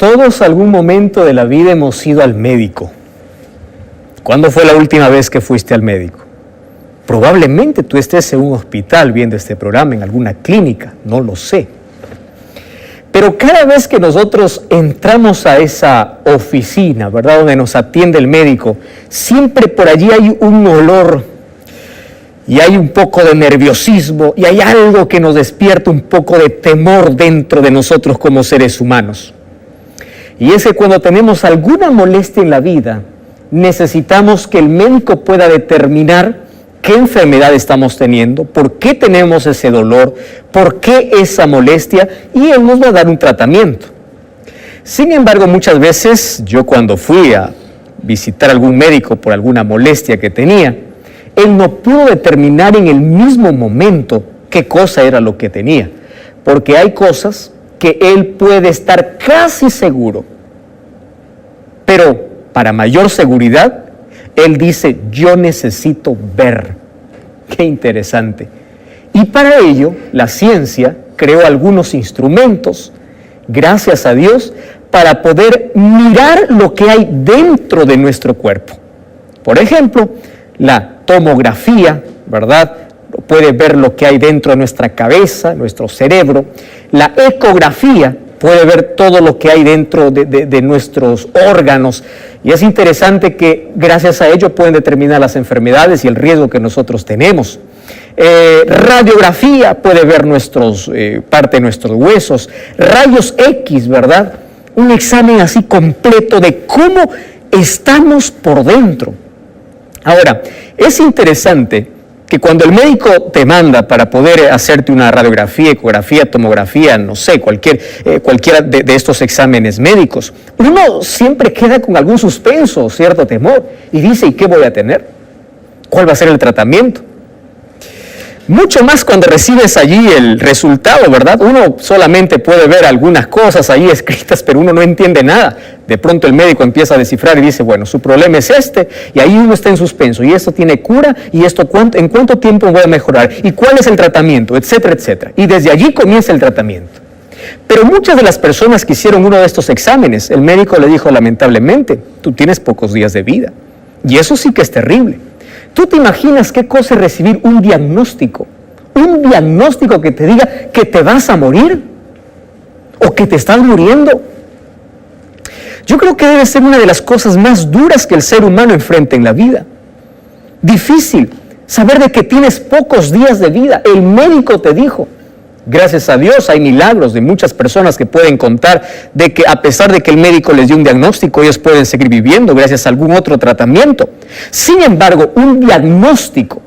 Todos algún momento de la vida hemos ido al médico. ¿Cuándo fue la última vez que fuiste al médico? Probablemente tú estés en un hospital viendo este programa, en alguna clínica, no lo sé. Pero cada vez que nosotros entramos a esa oficina, ¿verdad?, donde nos atiende el médico, siempre por allí hay un olor y hay un poco de nerviosismo y hay algo que nos despierta un poco de temor dentro de nosotros como seres humanos. Y es que cuando tenemos alguna molestia en la vida, necesitamos que el médico pueda determinar qué enfermedad estamos teniendo, por qué tenemos ese dolor, por qué esa molestia, y él nos va a dar un tratamiento. Sin embargo, muchas veces yo cuando fui a visitar a algún médico por alguna molestia que tenía, él no pudo determinar en el mismo momento qué cosa era lo que tenía, porque hay cosas que él puede estar casi seguro, pero para mayor seguridad, él dice, yo necesito ver. Qué interesante. Y para ello, la ciencia creó algunos instrumentos, gracias a Dios, para poder mirar lo que hay dentro de nuestro cuerpo. Por ejemplo, la tomografía, ¿verdad?, puede ver lo que hay dentro de nuestra cabeza, nuestro cerebro. La ecografía puede ver todo lo que hay dentro de nuestros órganos. Y es interesante que gracias a ello pueden determinar las enfermedades y el riesgo que nosotros tenemos. Radiografía puede ver parte de nuestros huesos. Rayos X, ¿verdad? Un examen así completo de cómo estamos por dentro. Ahora, es interesante que cuando el médico te manda para poder hacerte una radiografía, ecografía, tomografía, no sé, cualquiera de estos exámenes médicos, uno siempre queda con algún suspenso, cierto temor, y dice, ¿y qué voy a tener? ¿Cuál va a ser el tratamiento? Mucho más cuando recibes allí el resultado, ¿verdad? Uno solamente puede ver algunas cosas ahí escritas, pero uno no entiende nada. De pronto el médico empieza a descifrar y dice, bueno, su problema es este, y ahí uno está en suspenso, y esto tiene cura, y esto ¿en cuánto tiempo voy a mejorar? ¿Y cuál es el tratamiento? Etcétera, etcétera. Y desde allí comienza el tratamiento. Pero muchas de las personas que hicieron uno de estos exámenes, el médico le dijo, lamentablemente, tú tienes pocos días de vida. Y eso sí que es terrible. ¿Tú te imaginas qué cosa es recibir un diagnóstico? Un diagnóstico que te diga que te vas a morir o que te estás muriendo. Yo creo que debe ser una de las cosas más duras que el ser humano enfrenta en la vida. Difícil saber de que tienes pocos días de vida. El médico te dijo. Gracias a Dios hay milagros de muchas personas que pueden contar de que a pesar de que el médico les dio un diagnóstico, ellos pueden seguir viviendo gracias a algún otro tratamiento. Sin embargo, un diagnóstico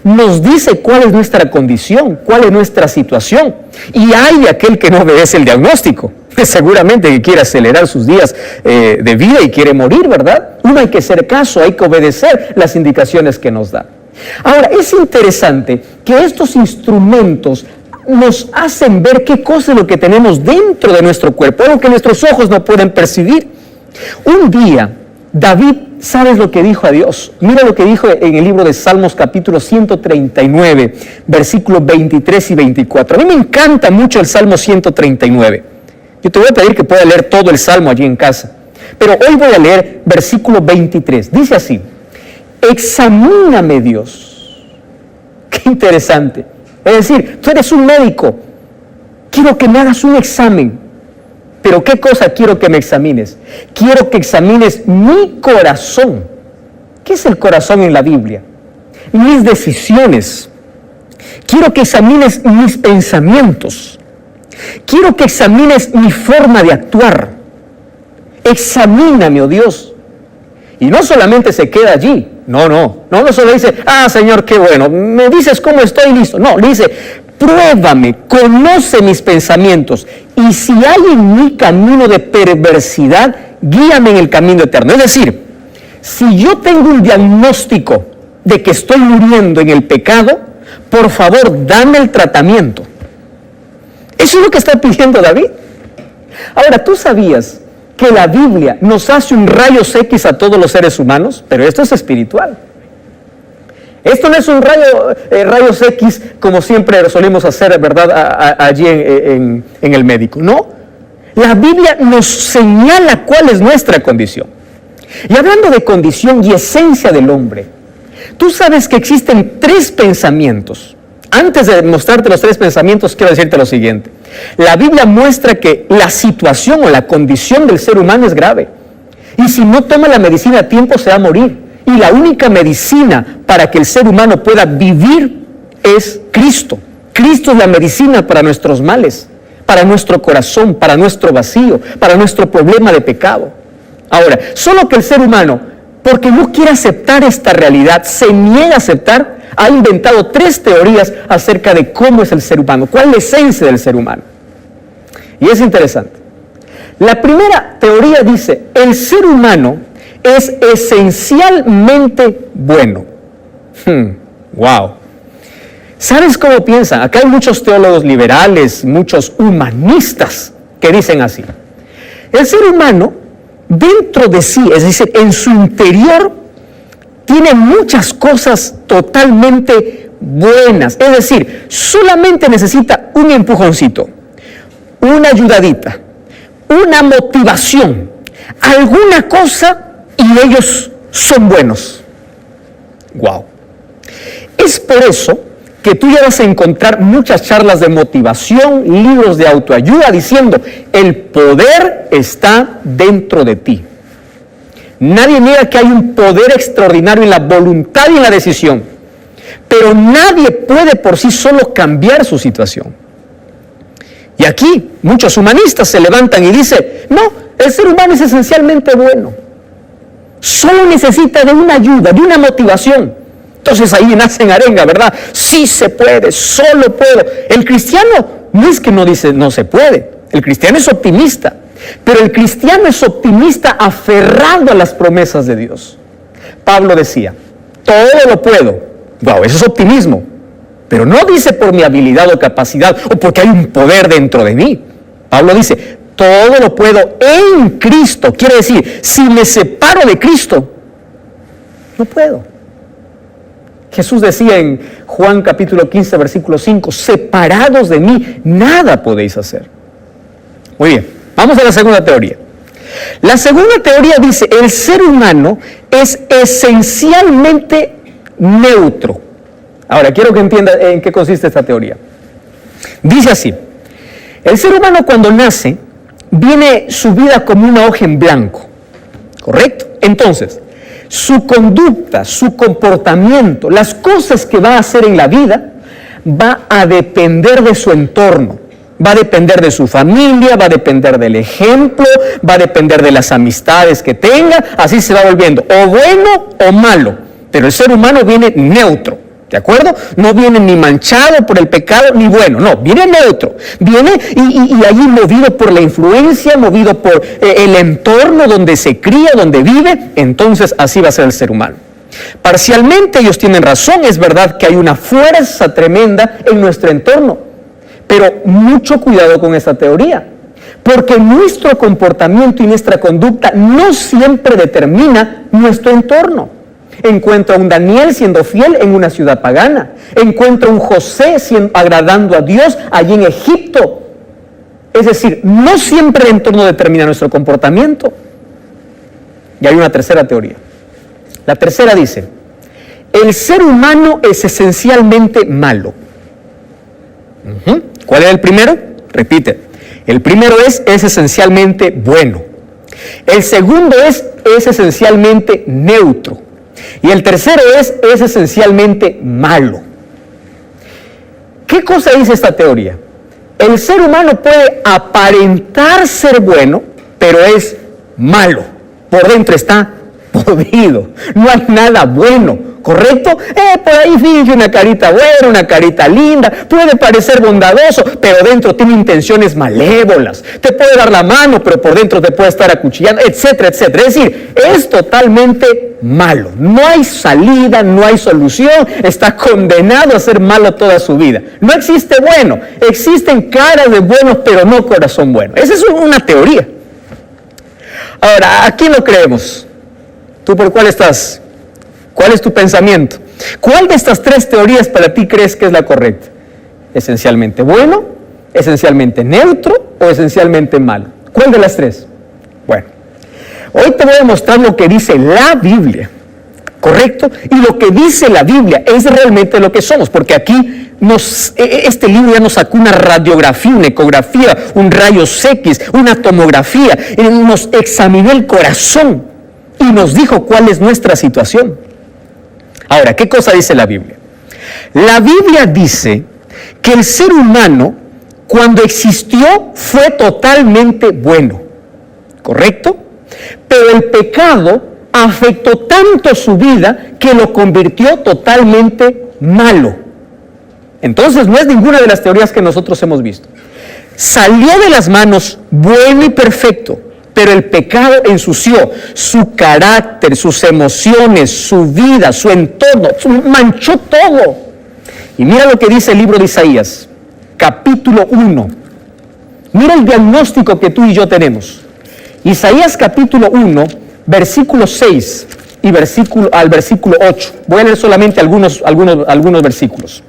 nos dice cuál es nuestra condición, cuál es nuestra situación. Y hay de aquel que no obedece el diagnóstico, seguramente que quiere acelerar sus días de vida y quiere morir, ¿verdad? Uno hay que hacer caso, hay que obedecer las indicaciones que nos da. Ahora, es interesante que estos instrumentos nos hacen ver qué cosa es lo que tenemos dentro de nuestro cuerpo, algo que nuestros ojos no pueden percibir. Un día, David, ¿sabes lo que dijo a Dios? Mira lo que dijo en el libro de Salmos capítulo 139, versículos 23 y 24. A mí me encanta mucho el Salmo 139. Yo te voy a pedir que puedas leer todo el Salmo allí en casa. Pero hoy voy a leer versículo 23. Dice así, examíname, Dios. Qué interesante. Es decir, tú eres un médico, quiero que me hagas un examen, pero ¿qué cosa quiero que me examines? Quiero que examines mi corazón. ¿Qué es el corazón en la Biblia? Mis decisiones. Quiero que examines mis pensamientos. Quiero que examines mi forma de actuar. Examíname, oh Dios. Y no solamente se queda allí. No solo dice, Señor, qué bueno, me dices cómo estoy, listo. No, le dice, pruébame, conoce mis pensamientos, y si hay en mi camino de perversidad, guíame en el camino eterno. Es decir, si yo tengo un diagnóstico de que estoy muriendo en el pecado, por favor, dame el tratamiento. Eso es lo que está pidiendo David. Ahora, ¿tú sabías que la Biblia nos hace un rayos X a todos los seres humanos? Pero esto es espiritual. Esto no es un rayos X como siempre solemos hacer, ¿verdad?, allí en el médico. No, La Biblia nos señala cuál es nuestra condición. Y hablando de condición y esencia del hombre, tú sabes que existen 3 pensamientos. Antes de mostrarte los 3 pensamientos, quiero decirte lo siguiente. La Biblia muestra que la situación o la condición del ser humano es grave. Y si no toma la medicina a tiempo, se va a morir. Y la única medicina para que el ser humano pueda vivir es Cristo. Cristo es la medicina para nuestros males, para nuestro corazón, para nuestro vacío, para nuestro problema de pecado. Ahora, solo que el ser humano, porque no quiere aceptar esta realidad, se niega a aceptar, ha inventado 3 teorías acerca de cómo es el ser humano, cuál es la esencia del ser humano. Y es interesante. La primera teoría dice, el ser humano es esencialmente bueno. Wow. ¿Sabes cómo piensan? Acá hay muchos teólogos liberales, muchos humanistas que dicen así. El ser humano, dentro de sí, es decir, en su interior, tiene muchas cosas totalmente buenas. Es decir, solamente necesita un empujoncito, una ayudadita, una motivación, alguna cosa y ellos son buenos. Wow. Es por eso que tú ya vas a encontrar muchas charlas de motivación, libros de autoayuda diciendo, el poder está dentro de ti. Nadie niega que hay un poder extraordinario en la voluntad y en la decisión, pero nadie puede por sí solo cambiar su situación. Y aquí muchos humanistas se levantan y dicen, no, el ser humano es esencialmente bueno, solo necesita de una ayuda, de una motivación. Entonces ahí nacen arenga, ¿verdad? Sí se puede, solo puedo. El cristiano no es que no dice no se puede, el cristiano es optimista, pero el cristiano es optimista aferrado a las promesas de Dios. Pablo decía, todo lo puedo. Wow, eso es optimismo, pero no dice por mi habilidad o capacidad o porque hay un poder dentro de mí. Pablo dice, todo lo puedo en Cristo. Quiere decir, si me separo de Cristo, no puedo. Jesús decía en Juan capítulo 15, versículo 5, separados de mí, nada podéis hacer. Muy bien, vamos a la segunda teoría. La segunda teoría dice, el ser humano es esencialmente neutro. Ahora, quiero que entienda en qué consiste esta teoría. Dice así, el ser humano cuando nace, viene su vida como una hoja en blanco, ¿correcto? Entonces, su conducta, su comportamiento, las cosas que va a hacer en la vida, va a depender de su entorno, va a depender de su familia, va a depender del ejemplo, va a depender de las amistades que tenga, así se va volviendo, o bueno o malo, pero el ser humano viene neutro. ¿De acuerdo? No viene ni manchado por el pecado, ni bueno, no, viene neutro, viene y allí movido por la influencia, movido por el entorno donde se cría, donde vive, entonces así va a ser el ser humano. Parcialmente ellos tienen razón, es verdad que hay una fuerza tremenda en nuestro entorno, pero mucho cuidado con esta teoría, porque nuestro comportamiento y nuestra conducta no siempre determina nuestro entorno. Encuentra a un Daniel siendo fiel en una ciudad pagana. Encuentra a un José agradando a Dios allí en Egipto. Es decir, no siempre el entorno determina nuestro comportamiento. Y hay una tercera teoría. La tercera dice, el ser humano es esencialmente malo. ¿Cuál es el primero? Repite. El primero es esencialmente bueno. El segundo es esencialmente neutro. Y el tercero es esencialmente malo. ¿Qué cosa dice esta teoría? El ser humano puede aparentar ser bueno, pero es malo. Por dentro está podrido. No hay nada bueno, ¿correcto? Por ahí finge una carita buena, una carita linda, puede parecer bondadoso, pero dentro tiene intenciones malévolas. Te puede dar la mano, pero por dentro te puede estar acuchillando, etcétera, etcétera. Es decir, es totalmente malo. No hay salida, no hay solución. Está condenado a ser malo toda su vida. No existe bueno. Existen caras de buenos, pero no corazón bueno. Esa es una teoría. Ahora, ¿a quién lo creemos? ¿Tú por cuál estás? ¿Cuál es tu pensamiento? ¿Cuál de estas 3 teorías para ti crees que es la correcta? ¿Esencialmente bueno, esencialmente neutro o esencialmente malo? ¿Cuál de las tres? Bueno, hoy te voy a mostrar lo que dice la Biblia, ¿correcto? Y lo que dice la Biblia es realmente lo que somos, porque aquí este libro ya nos sacó una radiografía, una ecografía, un rayos X, una tomografía, nos examinó el corazón y nos dijo cuál es nuestra situación. Ahora, ¿qué cosa dice la Biblia? La Biblia dice que el ser humano, cuando existió, fue totalmente bueno, ¿correcto? Pero el pecado afectó tanto su vida que lo convirtió totalmente malo. Entonces no es ninguna de las teorías que nosotros hemos visto. Salió de las manos bueno y perfecto, pero el pecado ensució su carácter, sus emociones, su vida, su entorno, manchó todo. Y mira lo que dice el libro de Isaías, capítulo 1. Mira el diagnóstico que tú y yo tenemos. Isaías capítulo 1, versículo 6 y al versículo 8. Voy a leer solamente algunos versículos.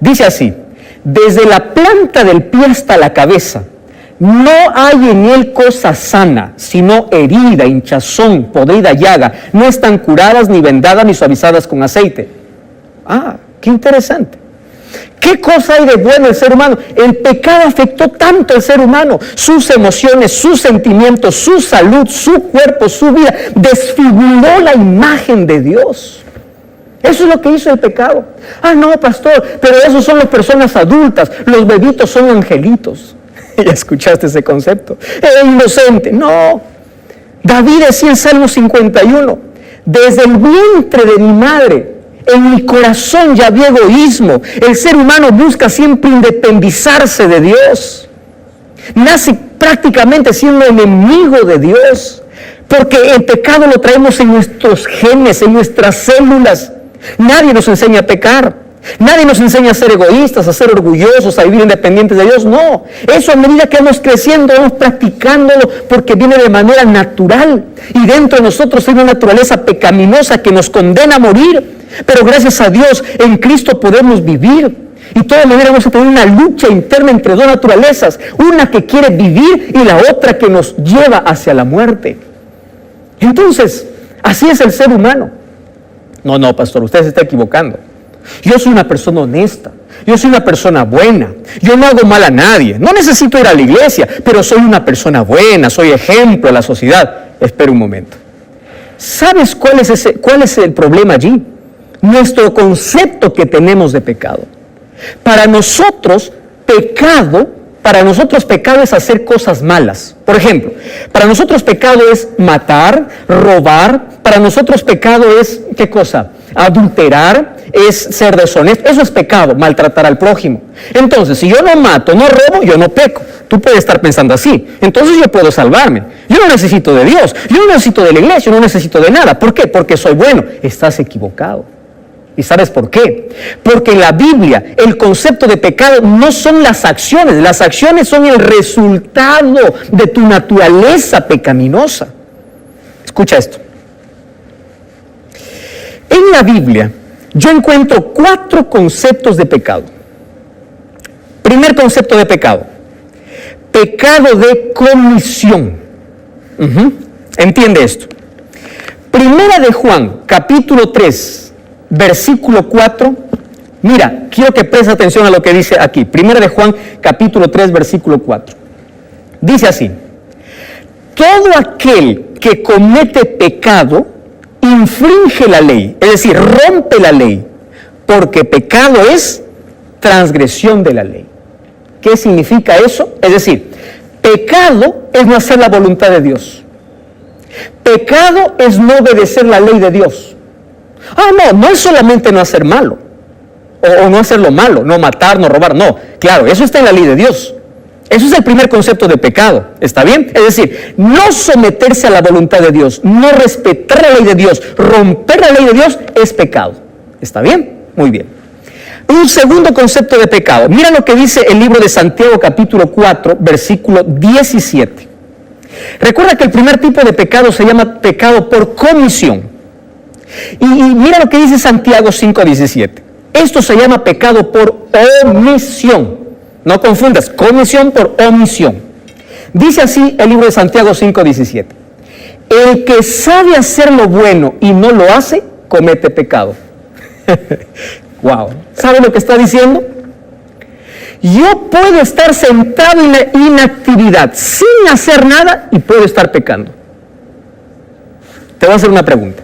Dice así: desde la planta del pie hasta la cabeza, no hay en él cosa sana, sino herida, hinchazón, podrida llaga. No están curadas, ni vendadas, ni suavizadas con aceite. Ah, qué interesante. ¿Qué cosa hay de bueno el ser humano? El pecado afectó tanto al ser humano, sus emociones, sus sentimientos, su salud, su cuerpo, su vida. Desfiguró la imagen de Dios. Eso es lo que hizo el pecado. Ah, no, pastor, pero esos son las personas adultas. Los bebitos son angelitos. ¿Ya escuchaste ese concepto? Inocente. No. David decía en Salmo 51, desde el vientre de mi madre, en mi corazón ya había egoísmo. El ser humano busca siempre independizarse de Dios. Nace prácticamente siendo enemigo de Dios, porque el pecado lo traemos en nuestros genes, en nuestras células. Nadie nos enseña a pecar. Nadie nos enseña a ser egoístas, a ser orgullosos, a vivir independientes de Dios. No, eso a medida que vamos creciendo, vamos practicándolo porque viene de manera natural. Y dentro de nosotros hay una naturaleza pecaminosa que nos condena a morir. Pero gracias a Dios, en Cristo podemos vivir. Y de todas maneras vamos a tener una lucha interna entre dos naturalezas. Una que quiere vivir y la otra que nos lleva hacia la muerte. Entonces, así es el ser humano. No, pastor, usted se está equivocando. Yo soy una persona honesta, yo soy una persona buena, yo no hago mal a nadie, no necesito ir a la iglesia, pero soy una persona buena, soy ejemplo a la sociedad. Espera un momento. ¿Sabes cuál es el problema allí? Nuestro concepto que tenemos de pecado. Para nosotros, pecado es hacer cosas malas. Por ejemplo, para nosotros pecado es matar, robar. Para nosotros pecado es, ¿qué cosa? Adulterar, es ser deshonesto. Eso es pecado, maltratar al prójimo. Entonces, si yo no mato, no robo, yo no peco. Tú puedes estar pensando así. Entonces yo puedo salvarme. Yo no necesito de Dios, yo no necesito de la iglesia, yo no necesito de nada. ¿Por qué? Porque soy bueno. Estás equivocado. ¿Y sabes por qué? Porque en la Biblia el concepto de pecado no son las acciones son el resultado de tu naturaleza pecaminosa. Escucha esto. En la Biblia yo encuentro 4 conceptos de pecado. Primer concepto de pecado: pecado de comisión. Entiende esto. Primera de Juan, capítulo 3. Versículo 4, mira, quiero que prestes atención a lo que dice aquí. Primera de Juan, capítulo 3, versículo 4. Dice así: todo aquel que comete pecado infringe la ley, es decir, rompe la ley, porque pecado es transgresión de la ley. ¿Qué significa eso? Es decir, pecado es no hacer la voluntad de Dios. Pecado es no obedecer la ley de Dios. No es solamente no hacer malo, o no hacer lo malo, no matar, no robar, no. Claro, eso está en la ley de Dios. Eso es el primer concepto de pecado, ¿está bien? Es decir, no someterse a la voluntad de Dios, no respetar la ley de Dios, romper la ley de Dios es pecado. ¿Está bien? Muy bien. Un segundo concepto de pecado. Mira lo que dice el libro de Santiago, capítulo 4, versículo 17. Recuerda que el primer tipo de pecado se llama pecado por comisión. Y mira lo que dice Santiago 5:17. Esto se llama pecado por omisión. No confundas, comisión por omisión. Dice así el libro de Santiago 5:17. El que sabe hacer lo bueno y no lo hace, comete pecado. Wow. ¿Sabe lo que está diciendo? Yo puedo estar sentado en la inactividad, sin hacer nada, y puedo estar pecando. Te voy a hacer una pregunta.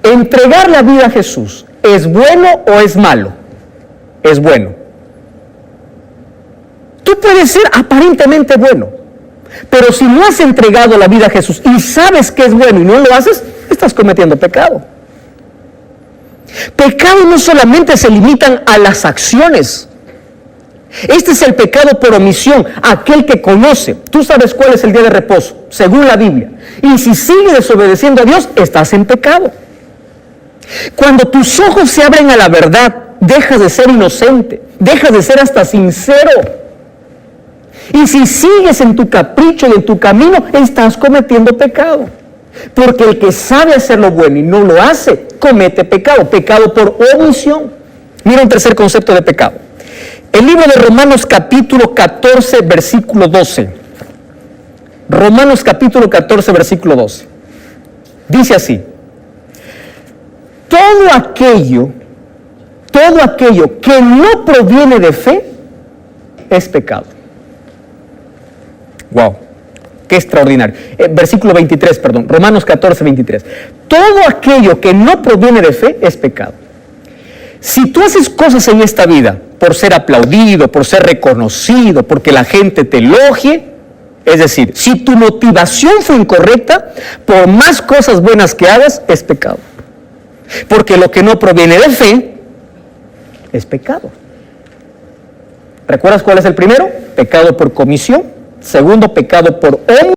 ¿Entregar la vida a Jesús es bueno o es malo? Es bueno. Tú puedes ser aparentemente bueno, pero si no has entregado la vida a Jesús y sabes que es bueno y no lo haces, estás cometiendo pecado. Pecado no solamente se limitan a las acciones. Este es el pecado por omisión, aquel que conoce. Tú sabes cuál es el día de reposo, según la Biblia. Y si sigues desobedeciendo a Dios, estás en pecado. Cuando tus ojos se abren a la verdad, dejas de ser inocente, dejas de ser hasta sincero. Y si sigues en tu capricho y en tu camino, estás cometiendo pecado. Porque el que sabe hacer lo bueno y no lo hace, comete pecado. Pecado por omisión. Mira un tercer concepto de pecado. El libro de Romanos capítulo 14, versículo 12. Romanos capítulo 14, versículo 12. Dice así. Todo aquello que no proviene de fe es pecado. Wow, qué extraordinario. Versículo 23, perdón, Romanos 14, 23. Todo aquello que no proviene de fe es pecado. Si tú haces cosas en esta vida por ser aplaudido, por ser reconocido, porque la gente te elogie, es decir, si tu motivación fue incorrecta, por más cosas buenas que hagas, es pecado. Porque lo que no proviene de fe es pecado. ¿Recuerdas cuál es el primero? Pecado por comisión. Segundo, pecado por omisión.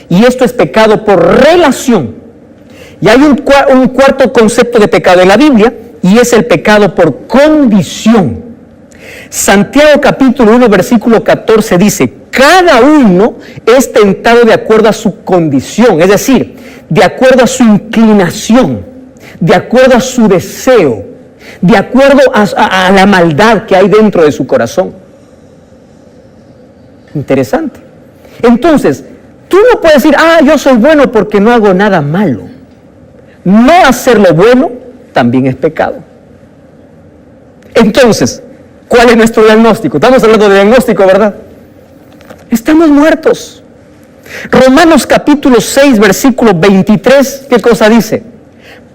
Y esto es pecado por relación. Y hay un cuarto concepto de pecado en la Biblia, y es el pecado por condición. Santiago capítulo 1, versículo 14 dice, cada uno es tentado de acuerdo a su condición, es decir, de acuerdo a su inclinación, de acuerdo a su deseo, de acuerdo a la maldad que hay dentro de su corazón. Interesante. Entonces, tú no puedes decir, yo soy bueno porque no hago nada malo. No hacer lo bueno también es pecado. Entonces, ¿cuál es nuestro diagnóstico? Estamos hablando de diagnóstico, ¿verdad? Estamos muertos. Romanos capítulo 6, versículo 23, ¿qué cosa dice?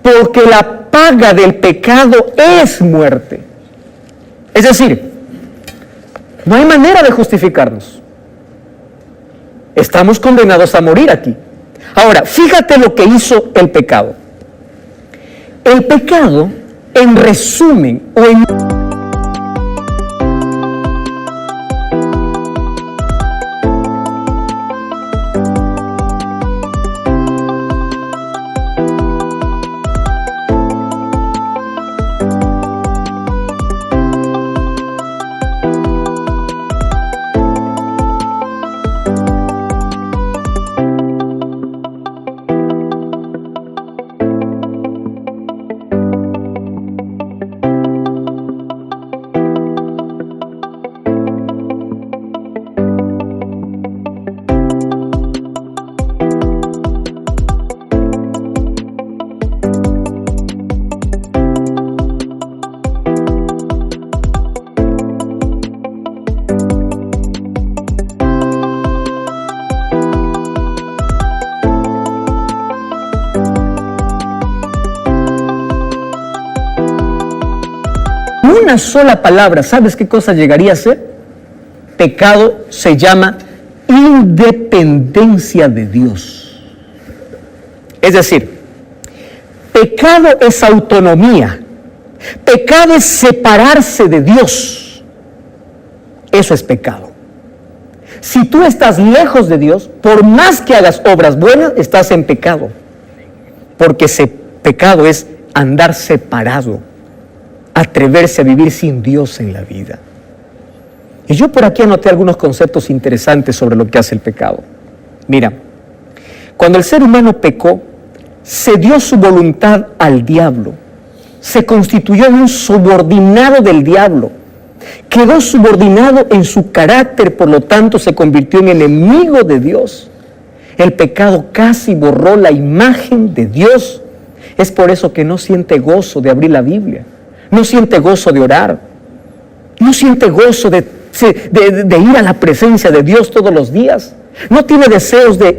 Porque la paga del pecado es muerte. Es decir, no hay manera de justificarnos. Estamos condenados a morir aquí. Ahora, fíjate lo que hizo el pecado. El pecado, en resumen, o en... una sola palabra, ¿sabes qué cosa llegaría a ser? Pecado se llama independencia de Dios. Es decir, pecado es autonomía. Pecado es separarse de Dios. Eso es pecado. Si tú estás lejos de Dios, por más que hagas obras buenas, estás en pecado. Porque ese pecado es andar separado, atreverse a vivir sin Dios en la vida. Y yo por aquí anoté algunos conceptos interesantes sobre lo que hace el pecado. Mira, cuando el ser humano pecó, se dio su voluntad al diablo, se constituyó en un subordinado del diablo, quedó subordinado en su carácter, por lo tanto se convirtió en enemigo de Dios. El pecado casi borró la imagen de Dios. Es por eso que no siente gozo de abrir la Biblia, no siente gozo de orar, no siente gozo de ir a la presencia de Dios todos los días, no tiene deseos de